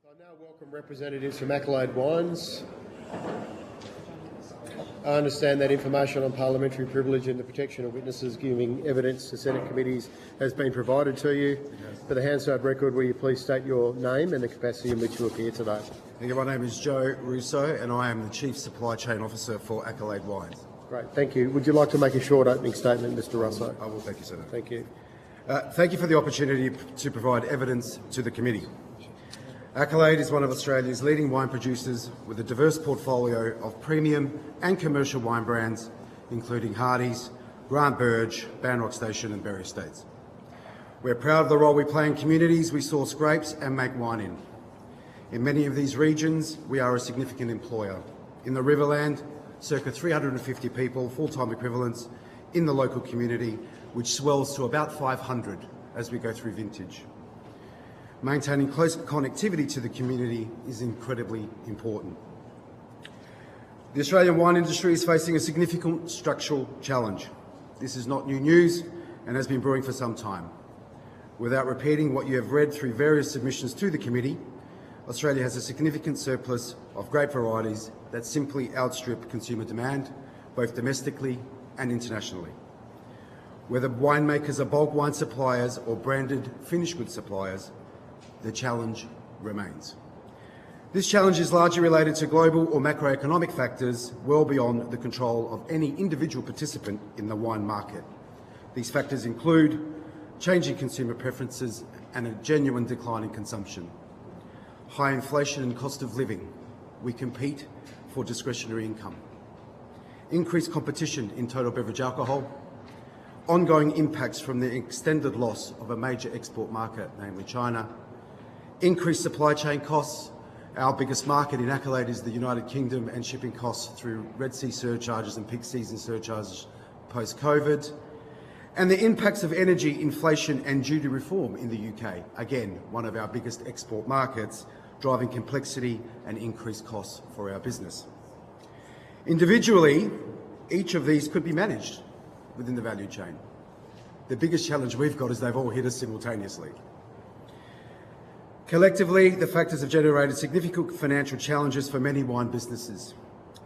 I now welcome representatives from Accolade Wines. I understand that information on parliamentary privilege and the protection of witnesses giving evidence to Senate committees has been provided to you. For the Hansard record, will you please state your name and the capacity in which you appear today? Thank you. My name is Joe Russo and I am the Chief Supply Chain Officer for Accolade Wines. Great, thank you. Would you like to make a short opening statement, Mr Russo? I will, thank you, Senator. Thank you. Thank you for the opportunity to provide evidence to the committee. Accolade is one of Australia's leading wine producers with a diverse portfolio of premium and commercial wine brands, including Hardy's, Grant Burge, Banrock Station and Berry Estates. We're proud of the role we play in communities we source grapes and make wine in. In many of these regions, we are a significant employer. In the Riverland, circa 350 people, full-time equivalents, in the local community, which swells to about 500 as we go through vintage. Maintaining close connectivity to the community is incredibly important. The Australian wine industry is facing a significant structural challenge. This is not new news and has been brewing for some time. Without repeating what you have read through various submissions to the committee, Australia has a significant surplus of grape varieties that simply outstrip consumer demand, both domestically and internationally. Whether winemakers are bulk wine suppliers or branded finished goods suppliers, the challenge remains. This challenge is largely related to global or macroeconomic factors well beyond the control of any individual participant in the wine market. These factors include changing consumer preferences and a genuine decline in consumption, high inflation and cost of living. We compete for discretionary income, increased competition in total beverage alcohol, ongoing impacts from the extended loss of a major export market, namely China, increased supply chain costs. Our biggest market in Accolade is the United Kingdom, and shipping costs through Red Sea surcharges and peak season surcharges post-COVID, and the impacts of energy, inflation and duty reform in the UK, again, one of our biggest export markets, driving complexity and increased costs for our business. Individually, each of these could be managed within the value chain. The biggest challenge we've got is they've all hit us simultaneously. Collectively, the factors have generated significant financial challenges for many wine businesses.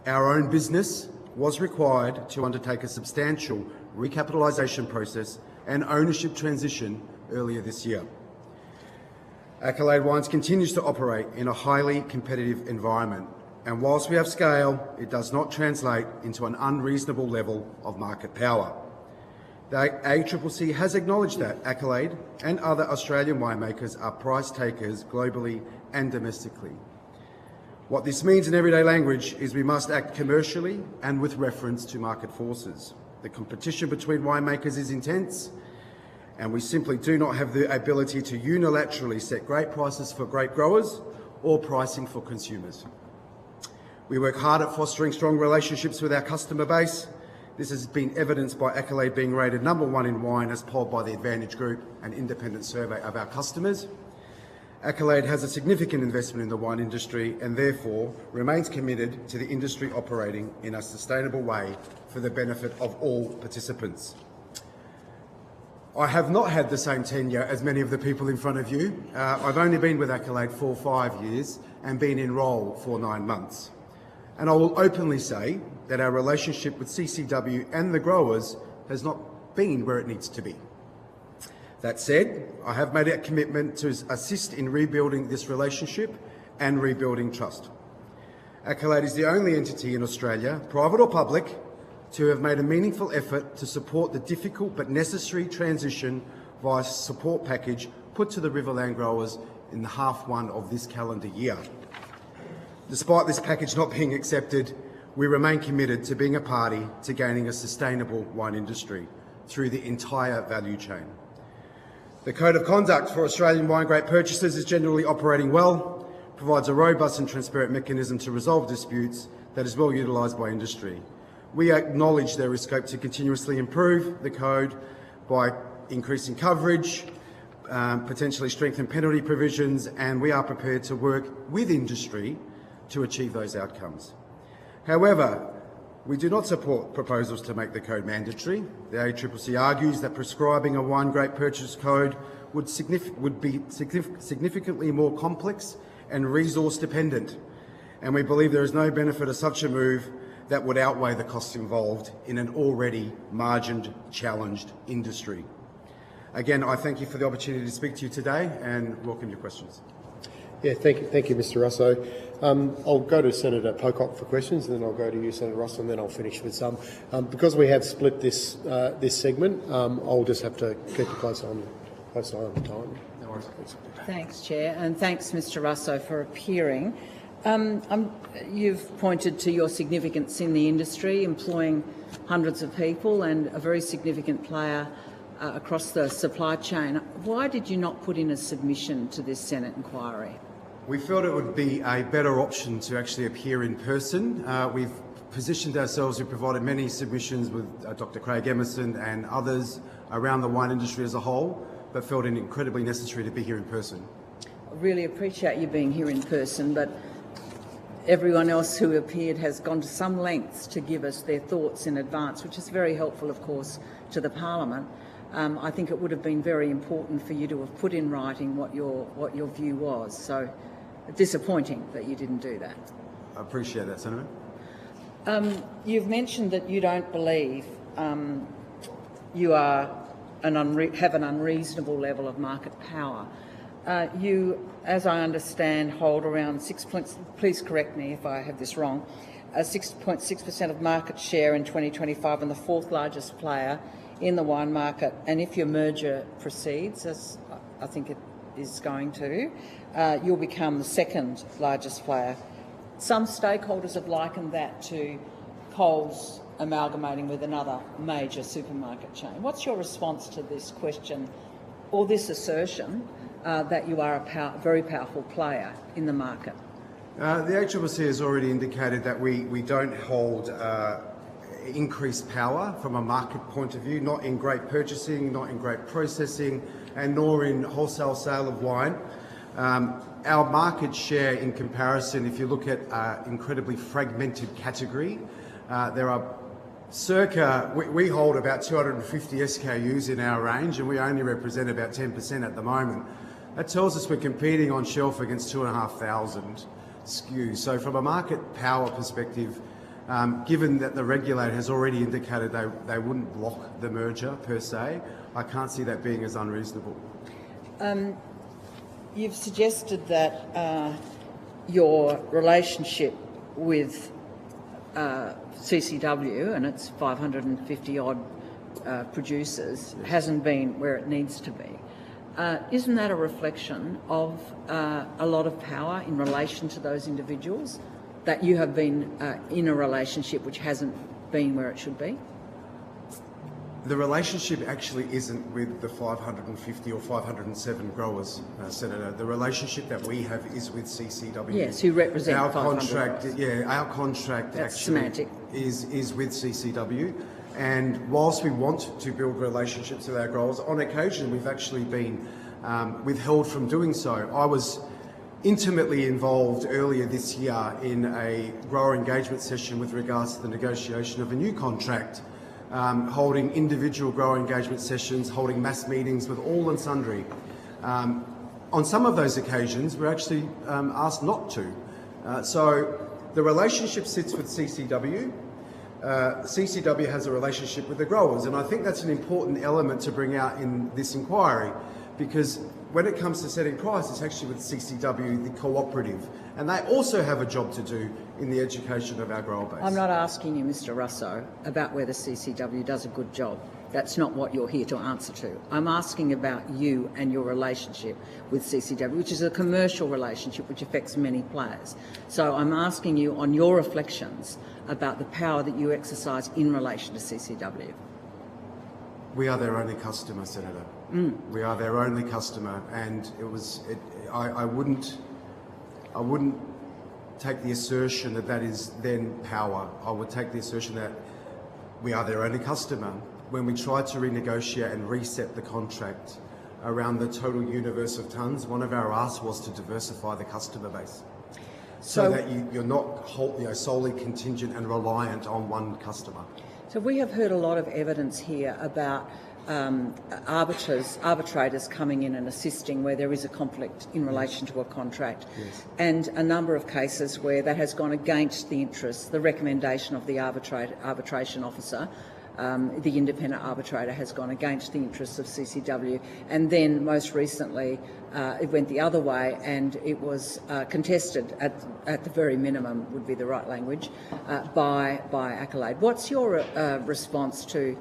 Our own business was required to undertake a substantial recapitalisation process and ownership transition earlier this year. Accolade Wines continues to operate in a highly competitive environment, and whilst we have scale, it does not translate into an unreasonable level of market power. The ACCC has acknowledged that Accolade and other Australian winemakers are price takers globally and domestically. What this means in everyday language is we must act commercially and with reference to market forces. The competition between winemakers is intense, and we simply do not have the ability to unilaterally set grape prices for grape growers or pricing for consumers. We work hard at fostering strong relationships with our customer base. This has been evidenced by Accolade being rated #1 in wine as polled by the Advantage Group, an independent survey of our customers. Accolade has a significant investment in the wine industry and therefore remains committed to the industry operating in a sustainable way for the benefit of all participants. I have not had the same tenure as many of the people in front of you. I've only been with Accolade for 5 years and been in role for 9 months. And I will openly say that our relationship with CCW and the growers has not been where it needs to be. That said, I have made a commitment to assist in rebuilding this relationship and rebuilding trust. Accolade is the only entity in Australia, private or public, to have made a meaningful effort to support the difficult but necessary transition via support package put to the Riverland growers in the H1 of this calendar year. Despite this package not being accepted, we remain committed to being a party to gaining a sustainable wine industry through the entire value chain. The Code of Conduct for Australian wine grape purchasers is generally operating well, provides a robust and transparent mechanism to resolve disputes that is well utilised by industry. We acknowledge there is scope to continuously improve the code by increasing coverage, potentially strengthen penalty provisions, and we are prepared to work with industry to achieve those outcomes. However, we do not support proposals to make the code mandatory. The ACCC argues that prescribing a wine grape purchase code would be significantly more complex and resource dependent, and we believe there is no benefit of such a move that would outweigh the costs involved in an already margined, challenged industry. Again, I thank you for the opportunity to speak to you today and welcome your questions. Yeah, thank you, Mr. Russo. I'll go to Senator Pocock for questions, and then I'll go to you, Senator Russo, and then I'll finish with some. Because we have split this segment, I'll just have to keep a close eye on the time. No worries. Thanks, Chair, and thanks, Mr. Russo, for appearing. You've pointed to your significance in the industry, employing hundreds of people and a very significant player across the supply chain. Why did you not put in a submission to this Senate inquiry? We felt it would be a better option to actually appear in person. We've positioned ourselves, we've provided many submissions with Dr. Craig Emerson and others around the wine industry as a whole, but felt it incredibly necessary to be here in person. I really appreciate you being here in person, but everyone else who appeared has gone to some lengths to give us their thoughts in advance, which is very helpful, of course, to the Parliament. I think it would have been very important for you to have put in writing what your view was. So disappointing that you didn't do that. I appreciate that, Senator. You've mentioned that you don't believe you have an unreasonable level of market power. You, as I understand, hold around please correct me if I have this wrong, 6.6% of market share in 2025 and the fourth largest player in the wine market. And if your merger proceeds, as I think it is going to, you'll become the second largest player. Some stakeholders have likened that to Coles amalgamating with another major supermarket chain. What's your response to this question or this assertion that you are a very powerful player in the market? The ACCC has already indicated that we don't hold increased power from a market point of view, not in grape purchasing, not in grape processing, and nor in wholesale sale of wine. Our market share in comparison, if you look at incredibly fragmented category, there are we hold about 250 SKUs in our range, and we only represent about 10% at the moment. That tells us we're competing on shelf against 2,500 SKUs. So from a market power perspective, given that the regulator has already indicated they wouldn't block the merger per se, I can't see that being as unreasonable. You've suggested that your relationship with CCW and its 550-odd producers hasn't been where it needs to be. Isn't that a reflection of a lot of power in relation to those individuals, that you have been in a relationship which hasn't been where it should be? The relationship actually isn't with the 550 or 507 growers, Senator. The relationship that we have is with CCW. Yes, who represent our 500 contract. growers. Yeah, our contract That's actually semantic. is with CCW. And whilst we want to build relationships with our growers, on occasion we've actually been withheld from doing so. I was intimately involved earlier this year in a grower engagement session with regards to the negotiation of a new contract, holding individual grower engagement sessions, holding mass meetings with all and sundry. On some of those occasions, we're actually asked not to. So the relationship sits with CCW. CCW has a relationship with the growers, and I think that's an important element to bring out in this inquiry, because when it comes to setting price, it's actually with CCW, the cooperative, and they also have a job to do in the education of our grower base. I'm not asking you, Mr. Russo, about whether CCW does a good job. That's not what you're here to answer to. I'm asking about you and your relationship with CCW, which is a commercial relationship which affects many players. So I'm asking you on your reflections about the power that you exercise in relation to CCW. We are their only customer, Senator. We are their only customer, and I wouldn't take the assertion that is then power. I would take the assertion that we are their only customer. When we tried to renegotiate and reset the contract around the total universe of tonnes, one of our asks was to diversify the customer base, so that you're not solely contingent and reliant on one customer. So we have heard a lot of evidence here about arbitrators coming in and assisting where there is a conflict in relation to a contract, and a number of cases where that has gone against the interests, the recommendation of the arbitration officer. The independent arbitrator has gone against the interests of CCW, and then most recently it went the other way, and it was contested at the very minimum would be the right language by Accolade. What's your response to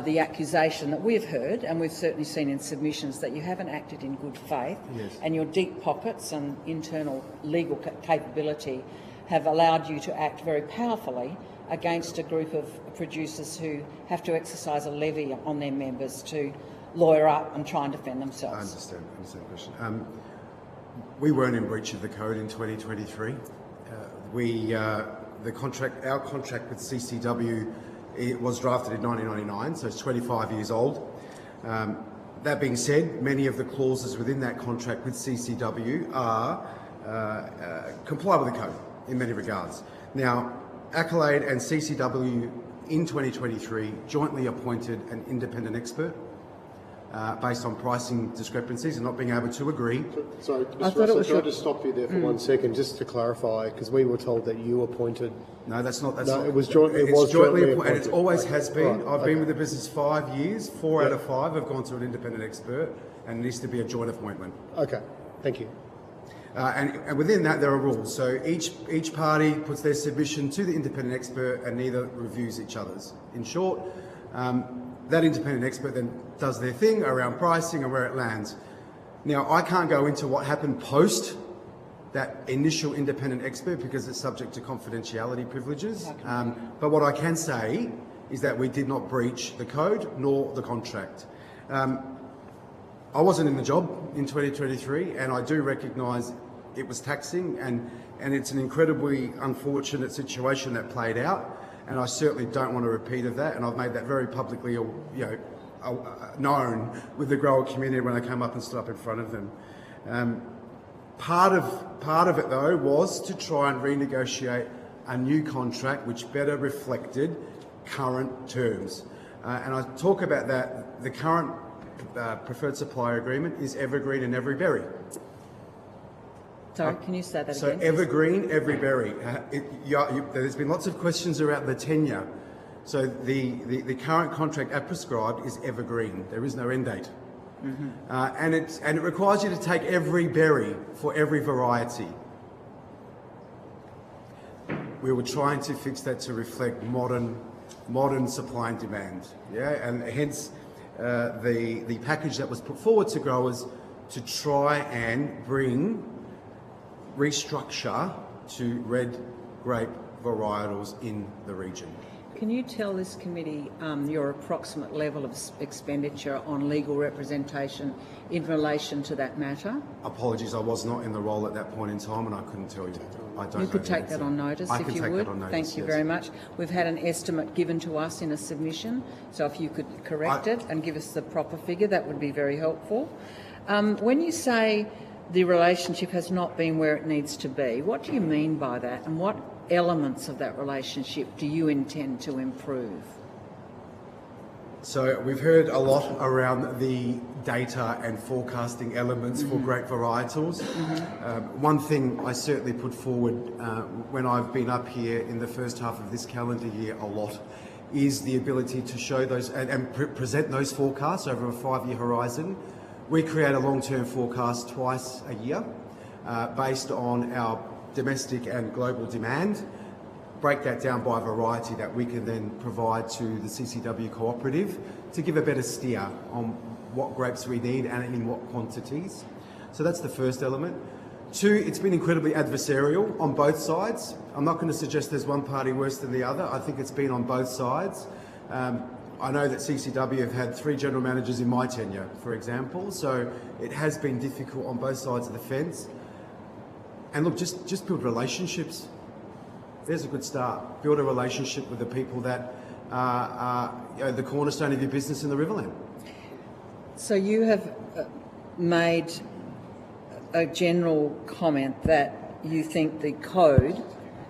the accusation that we've heard, and we've certainly seen in submissions, that you haven't acted in good faith, and your deep pockets and internal legal capability have allowed you to act very powerfully against a group of producers who have to exercise a levy on their members to lawyer up and try and defend themselves? I understand the question. We weren't in breach of the code in 2023. Our contract with CCW, it was drafted in 1999, so it's 25 years old. That being said, many of the clauses within that contract with CCW comply with the code in many regards. Now, Accolade and CCW in 2023 jointly appointed an independent expert based on pricing discrepancies and not being able to agree. Sorry, Mr. Russell, can I just stop you there for 1 second, just to clarify, because we were told that you appointed. No, that's not. It was jointly appointed, and it always has been. Right, I've been with the business 5 years. 4 out of 5 have gone to an independent expert, and it needs to be a joint appointment. Okay, thank you. And within that, there are rules. So each party puts their submission to the independent expert, and neither reviews each other's. In short, that independent expert then does their thing around pricing and where it lands. Now, I can't go into what happened post that initial independent expert because it's subject to confidentiality privileges. But what I can say is that we did not breach the code nor the contract. I wasn't in the job in 2023, and I do recognise it was taxing, and it's an incredibly unfortunate situation that played out, and I certainly don't want a repeat of that, and I've made that very publicly known with the grower community when I came up and stood up in front of them. Part of it, though, was to try and renegotiate a new contract which better reflected current terms. And I talk about that. The current preferred supplier agreement is evergreen and every berry. Sorry, can you say that again? So evergreen, every berry. There's been lots of questions around the tenure. So the current contract as prescribed is evergreen. There is no end date. And it requires you to take every berry for every variety. We were trying to fix that to reflect modern supply and demand. And hence the package that was put forward to growers to try and restructure to red grape varietals in the region. Can you tell this committee your approximate level of expenditure on legal representation in relation to that matter? Apologies, I was not in the role at that point in time, and I couldn't tell you. I don't. You could take that on notice if you would. Thank you very much. We've had an estimate given to us in a submission, so if you could correct it and give us the proper figure, that would be very helpful. When you say the relationship has not been where it needs to be, what do you mean by that, and what elements of that relationship do you intend to improve? So we've heard a lot around the data and forecasting elements for grape varietals. One thing I certainly put forward when I've been up here in the first half of this calendar year a lot is the ability to show those and present those forecasts over a 5-year horizon. We create a long-term forecast twice a year based on our domestic and global demand, break that down by variety that we can then provide to the CCW cooperative to give a better steer on what grapes we need and in what quantities. So that's the first element. 2, it's been incredibly adversarial on both sides. I'm not going to suggest there's one party worse than the other. I think it's been on both sides. I know that CCW have had 3 general managers in my tenure, for example, so it has been difficult on both sides of the fence. And look, just build relationships. There's a good start. Build a relationship with the people that are the cornerstone of your business in the Riverland. So you have made a general comment that you think the code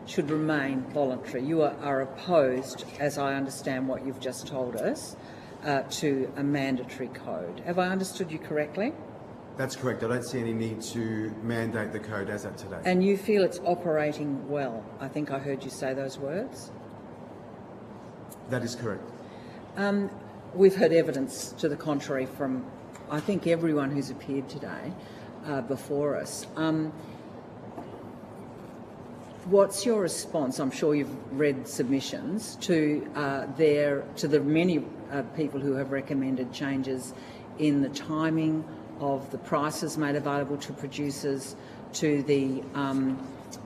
should remain voluntary. You are opposed, as I understand what you've just told us, to a mandatory code. Have I understood you correctly? That's correct. I don't see any need to mandate the code as at today. And you feel it's operating well? I think I heard you say those words. That is correct. We've heard evidence to the contrary from, I think, everyone who's appeared today before us. What's your response? I'm sure you've read submissions to the many people who have recommended changes in the timing of the prices made available to producers, to the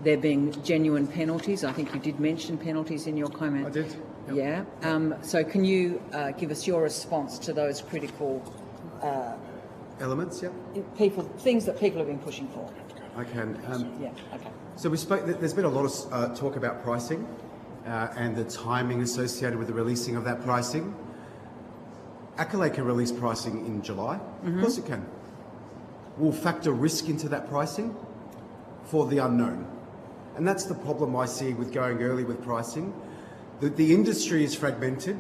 there being genuine penalties. I think you did mention penalties in your comment. I did. Yep. Yeah. So can you give us your response to those critical Elements, yeah. things that people have been pushing for? I can. Yeah. Okay. So we spoke. There's been a lot of talk about pricing and the timing associated with the releasing of that pricing. Accolade can release pricing in July. Of course it can. We'll factor risk into that pricing for the unknown. And that's the problem I see with going early with pricing. The industry is fragmented.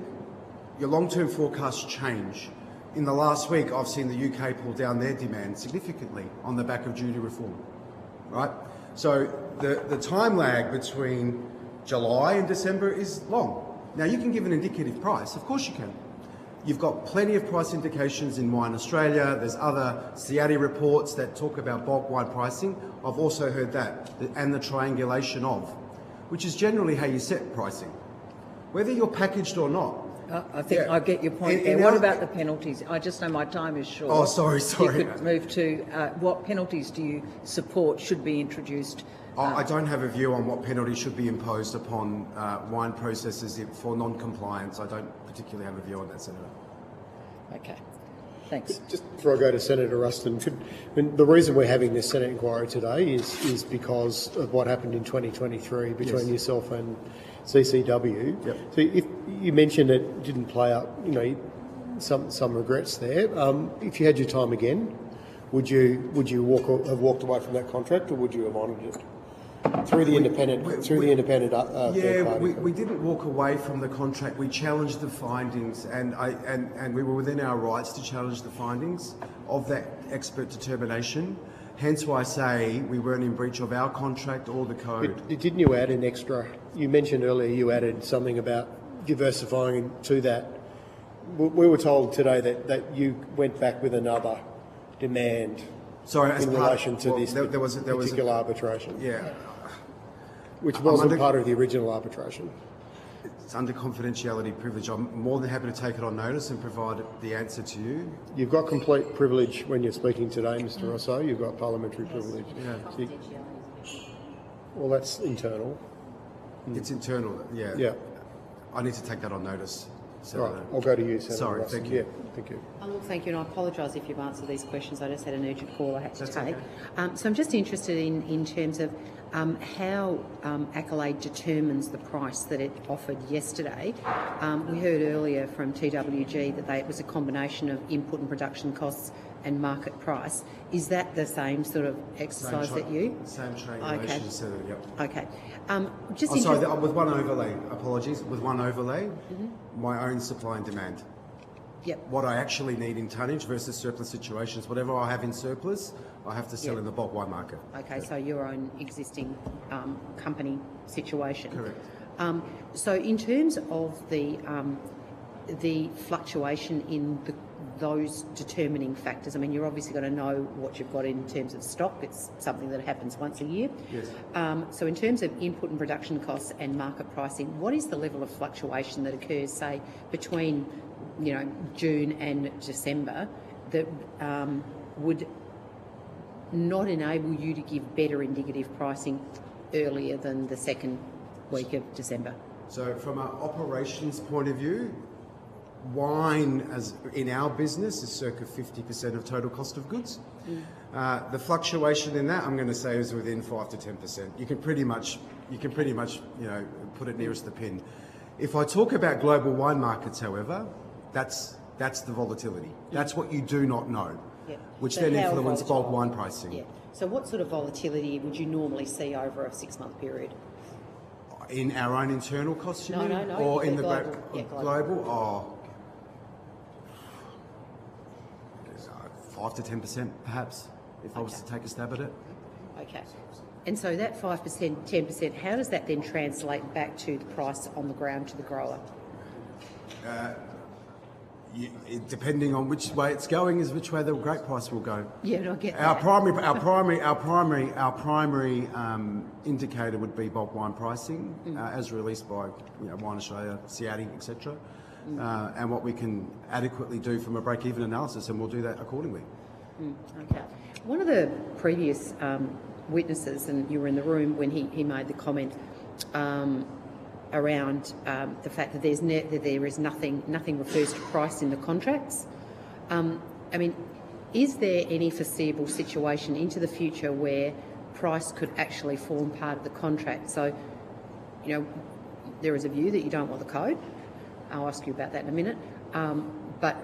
Your long-term forecasts change. In the last week, I've seen the UK pull down their demand significantly on the back of duty reform, right? So the time lag between July and December is long. Now, you can give an indicative price. Of course you can. You've got plenty of price indications in Wine Australia. There's other CIADI reports that talk about bulk wine pricing. I've also heard that, and the triangulation of, which is generally how you set pricing, whether you're packaged or not. I think I get your point there. What about the penalties? I just know my time is short. Oh, sorry. You could move to what penalties do you support should be introduced? I don't have a view on what penalties should be imposed upon wine processors for non-compliance. I don't particularly have a view on that, Senator. Okay, thanks. Just before I go to Senator Ruston, the reason we're having this Senate inquiry today is because of what happened in 2023 between yourself and CCW. Yep. So if you mentioned it didn't play out, some regrets there. If you had your time again, would you have walked away from that contract, or would you have honoured it through the independent third party? We didn't walk away from the contract. We challenged the findings, and we were within our rights to challenge the findings of that expert determination. Hence why I say we weren't in breach of our contract or the code. But didn't you add an extra? You mentioned earlier you added something about diversifying to that. We were told today that you went back with another demand in relation to this particular arbitration. Yeah. Which wasn't part of the original arbitration. It's under confidentiality privilege. I'm more than happy to take it on notice and provide the answer to you. You've got complete privilege when you're speaking today, Mr. Rosso. You've got parliamentary privilege. Yeah. Well, that's internal. It's internal, yeah. Yeah. I need to take that on notice. Right, I'll go to you, Senator. Sorry, Russell. thank you. Yeah, thank you. Look, thank you, and I apologise if you've answered these questions. I just had an urgent call I had to That's take. okay. So I'm just interested in terms of how Accolade determines the price that it offered yesterday. We heard earlier from TWG that it was a combination of input and production costs and market price. Is that the same sort of exercise that you? Same triangulation, Senator, yep. Okay. With one overlay, apologies, with one overlay, my own supply and demand. Yep. What I actually need in tonnage versus surplus situations. Whatever I have in surplus, I have to sell in the bulk wine market. Okay, so your own existing company situation. Correct. So in terms of the fluctuation in those determining factors, I mean, you're obviously going to know what you've got in terms of stock. It's something that happens once a year. Yes. So in terms of input and production costs and market pricing, what is the level of fluctuation that occurs, say, between June and December that would not enable you to give better indicative pricing earlier than the second week of December? So from an operations point of view, wine as in our business is circa 50% of total cost of goods. The fluctuation in that, I'm going to say, is within 5 to 10%. You can pretty much put it nearest the pin. If I talk about global wine markets, however, that's the volatility. That's what you do not know, which then influence bulk wine pricing. Yeah. So what sort of volatility would you normally see over a 6-month period? In our own internal costs, you mean? No. Or in the global. global? 5 to 10%, perhaps, if I was to take a stab at it. Okay. And so that 5%, 10%, how does that then translate back to the price on the ground to the grower? Depending on which way it's going, is which way the grape price will go. Yeah, no, I get Our that. primary indicator would be bulk wine pricing, as released by Wine Australia, CIATI, etc. And what we can adequately do from a break-even analysis, and we'll do that accordingly. Okay. One of the previous witnesses, and you were in the room when he made the comment around the fact that there is nothing refers to price in the contracts. I mean, is there any foreseeable situation into the future where price could actually form part of the contract? So, there is a view that you don't want the code. I'll ask you about that in a minute. But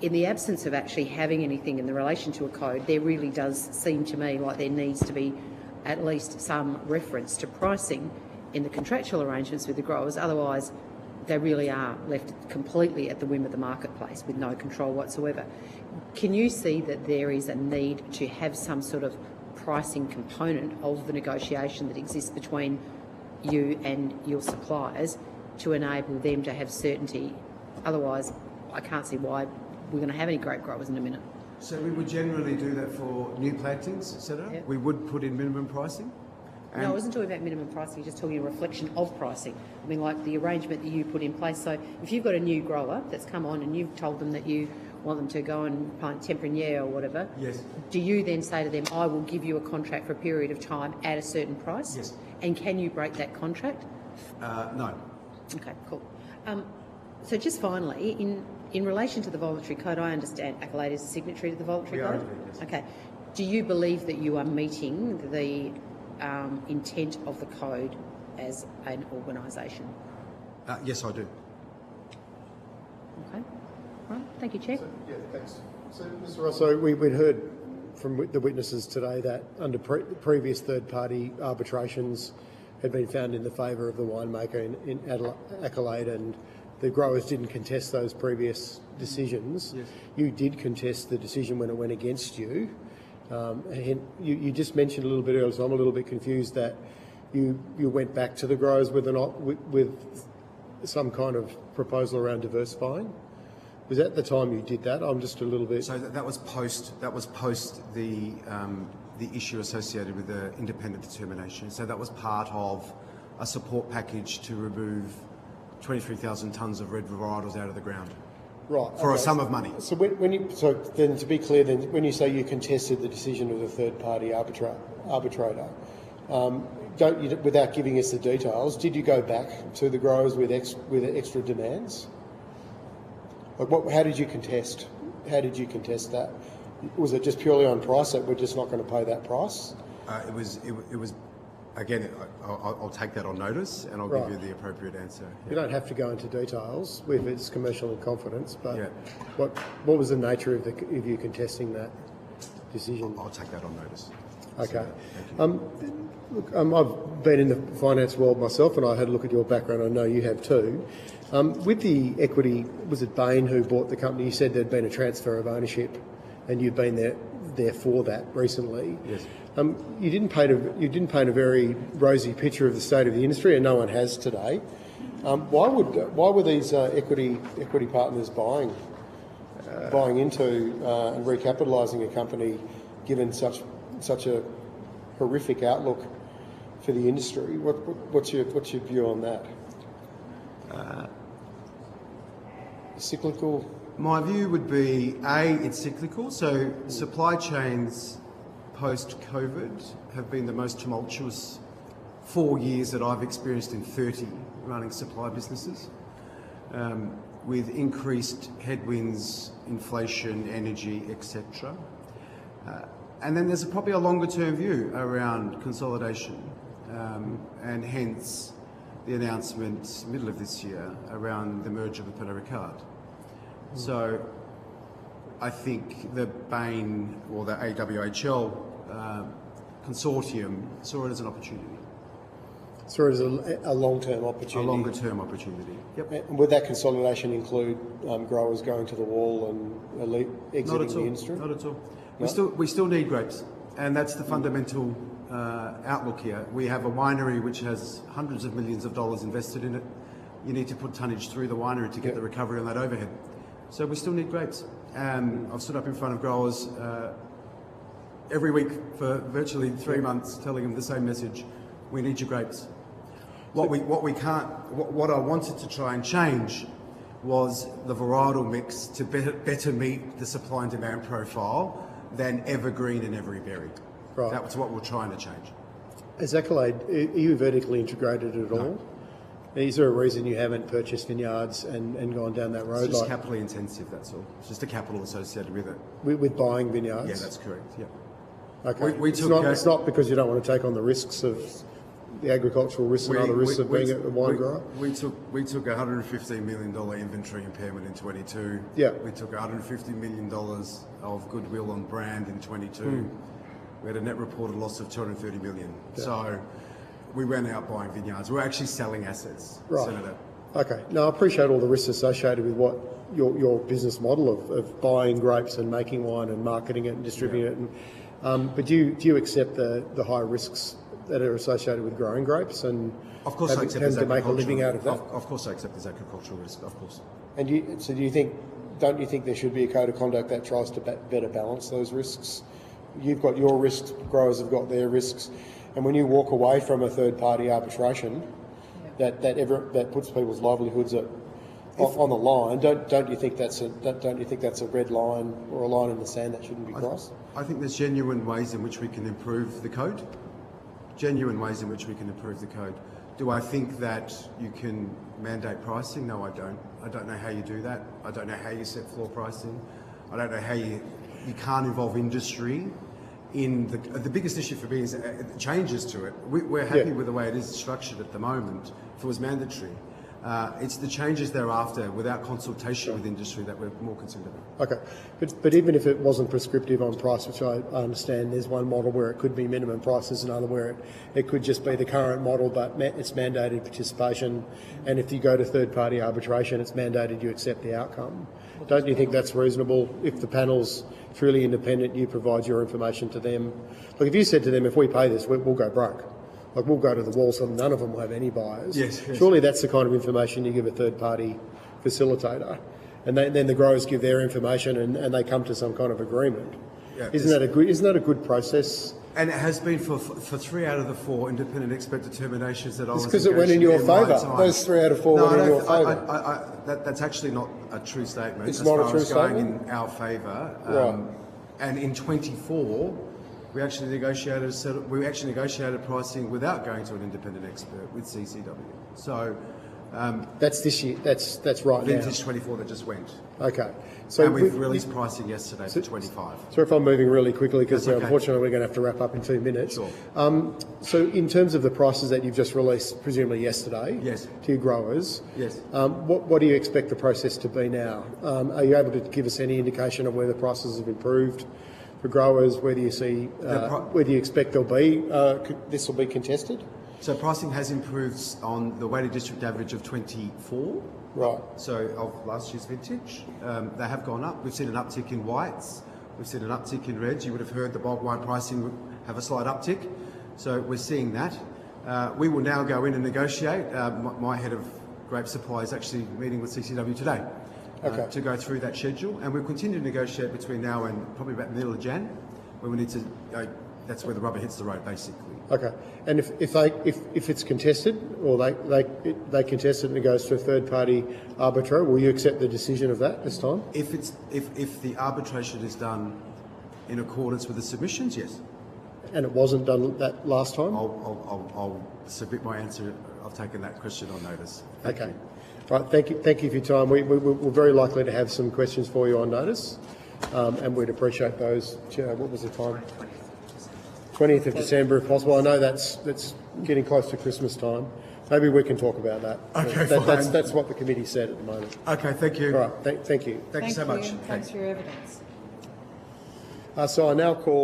in the absence of actually having anything in the relation to a code, there really does seem to me like there needs to be at least some reference to pricing in the contractual arrangements with the growers. Otherwise, they really are left completely at the whim of the marketplace with no control whatsoever. Can you see that there is a need to have some sort of pricing component of the negotiation that exists between you and your suppliers to enable them to have certainty? Otherwise, I can't see why we're going to have any grape growers in a minute. So we would generally do that for new plantings, etc. Yeah. We would put in minimum pricing. No, I wasn't talking about minimum pricing, just talking a reflection of pricing. I mean, like the arrangement that you put in place. So if you've got a new grower that's come on and you've told them that you want them to go and plant Tempranillo or whatever, Yes. do you then say to them, I will give you a contract for a period of time at a certain price? Yes. And can you break that contract? No. Okay, cool. So just finally, in relation to the voluntary code, I understand Accolade is a signatory to the voluntary We are code? indeed, yes. Okay. Do you believe that you are meeting the intent of the code as an organisation? Yes, I do. Okay. Right. Thank you, Chair. Yeah, thanks. So, Mr. Rosso, we'd heard from the witnesses today that under previous third-party arbitrations had been found in the favour of the winemaker in Accolade, and the growers didn't contest those previous decisions. Yes. You did contest the decision when it went against you. You just mentioned a little bit earlier, so I'm a little bit confused that you went back to the growers with some kind of proposal around diversifying. Was that the time you did that? I'm just a little bit. So that was post the issue associated with the independent determination. So that was part of a support package to remove 23,000 tonnes of red varietals out of the ground. Right. For a okay. sum of money. So so then to be clear, then when you say you contested the decision of the third-party arbitrator, without giving us the details, did you go back to the growers with extra demands? Like how did you contest? How did you contest that? Was it just purely on price that we're just not going to pay that price? It was. Again, I'll take that on notice and I'll Right. give you the appropriate answer. You don't have to go into details with its commercial in confidence, but Yeah. what was the nature of you contesting that decision? I'll take that on notice. Okay. Look, I've been in the finance world myself, and I had a look at your background. I know you have too. With the equity, was it Bain who bought the company? You said there'd been a transfer of ownership, and you've been there for that recently. Yes. You didn't paint a very rosy picture of the state of the industry, and no one has today. Why were these equity partners buying into and recapitalising a company, given such a horrific outlook for the industry? What's your view on that? Cyclical. My view would be, it's cyclical. So supply chains post-COVID have been the most tumultuous 4 years that I've experienced in 30 running supply businesses, with increased headwinds, inflation, energy, etc. And then there's probably a longer-term view around consolidation, and hence the announcement middle of this year around the merger with Pernod Ricard. So I think the Bain or the AWHL consortium saw it as an opportunity. So it is a long-term A opportunity. longer-term opportunity. Yep. And would that consolidation include growers going to the wall and exiting Not at the all. industry? Not at all. No? We still need grapes, and that's the fundamental outlook here. We have a winery which has hundreds of millions of dollars invested in it. You need to put tonnage through the winery to get the recovery on that overhead. So we still need grapes. I've stood up in front of growers every week for virtually 3 months, telling them the same message: we need your grapes. What I wanted to try and change was the varietal mix to better meet the supply and demand profile than evergreen and every berry. Right. That was what we're trying to change. As Accolade, are you vertically integrated at all? Is there a reason you haven't purchased vineyards and gone down that road? It's just capitally intensive, that's all. It's just the capital associated with it. With buying vineyards? Yeah, that's correct, yeah. Okay. We took it's not because you don't want to take on the risks of the agricultural risks and other risks of being a wine grower? We took $115 million inventory impairment in 22. Yeah. We took $150 million of goodwill on brand in 22. We had a net reported loss of $230 million. Yeah. So we went out buying vineyards. We're actually selling assets, Right. Senator. Okay. Now, I appreciate all the risks associated with what your business model of buying grapes and making wine and marketing it and distributing it. But do you accept the high risks that are associated with growing grapes and Of course, I accept having this to make a living out agricultural. of that? Of course, I accept this agricultural risk. Of course. And don't you think there should be a code of conduct that tries to better balance those risks? You've got your risks, growers have got their risks, and when you walk away from a third-party arbitration, that puts people's livelihoods on the line. Don't you think that's a red line or a line in the sand that shouldn't be crossed? I think there's genuine ways in which we can improve the code. Genuine ways in which we can improve the code. Do I think that you can mandate pricing? No, I don't. I don't know how you do that. I don't know how you set floor pricing. I don't know how you can't involve industry in the biggest issue for me is changes to it. We're happy with the way it is structured at the moment. If it was mandatory, it's the changes thereafter without consultation with industry that we're more concerned about. Okay, but even if it wasn't prescriptive on price, which I understand, there's one model where it could be minimum prices, another where it could just be the current model, but it's mandated participation, and if you go to third-party arbitration, it's mandated you accept the outcome. Don't you think that's reasonable? If the panel's truly independent, you provide your information to them. Look, if you said to them, if we pay this, we'll go broke. Like, we'll go to the wall, so none of them will have any buyers. Yes. Surely that's the kind of information you give a third-party facilitator. And then the growers give their information and they come to some kind of agreement. Yeah, Isn't that a good process? And it has been for 3 out of the 4 independent expert determinations that I was It's because it went in your favour. Those 3 out of 4 went in your favour. That's actually not a true statement. It's as not a far true as going statement? in our favour. Right. And in 24, we actually negotiated pricing without going to an independent expert with CCW. So That's this year. That's right now. vintage 24 that just went. Okay. So And we've released pricing yesterday for 25. So if I'm moving really quickly, because That's okay. unfortunately we're going to have to wrap up in 2 minutes. Sure. So in terms of the prices that you've just released, presumably yesterday, Yes. to your growers, Yes. what do you expect the process to be now? Are you able to give us any indication of where the prices have improved for growers? Whether you see, whether you expect this will be contested? So pricing has improved on the weighted district average of 24. Right. So of last year's vintage, they have gone up. We've seen an uptick in whites. We've seen an uptick in reds. You would have heard the bulk wine pricing have a slight uptick. So we're seeing that. We will now go in and negotiate. My head of grape supply is actually meeting with CCW today to go through that schedule. And we'll continue to negotiate between now and probably about the middle of Jan, where we need to that's where the rubber hits the road, basically. Okay. And if it's contested, or they contest it and it goes to a third party arbiter, will you accept the decision of that this time? If the arbitration is done in accordance with the submissions, yes. And it wasn't done that last time? I'll submit my answer. I've taken that question on notice. Thank Okay. you. Right. Thank you for your time. We're very likely to have some questions for you on notice, and we'd appreciate those. What was the time? 20th of December, if possible. I know that's getting close to Christmas time. Maybe we can talk about that. Okay, That's what the committee said at the moment. Okay, thank you. All right. Thank you. Thank you so much. Thanks for your evidence. So I now call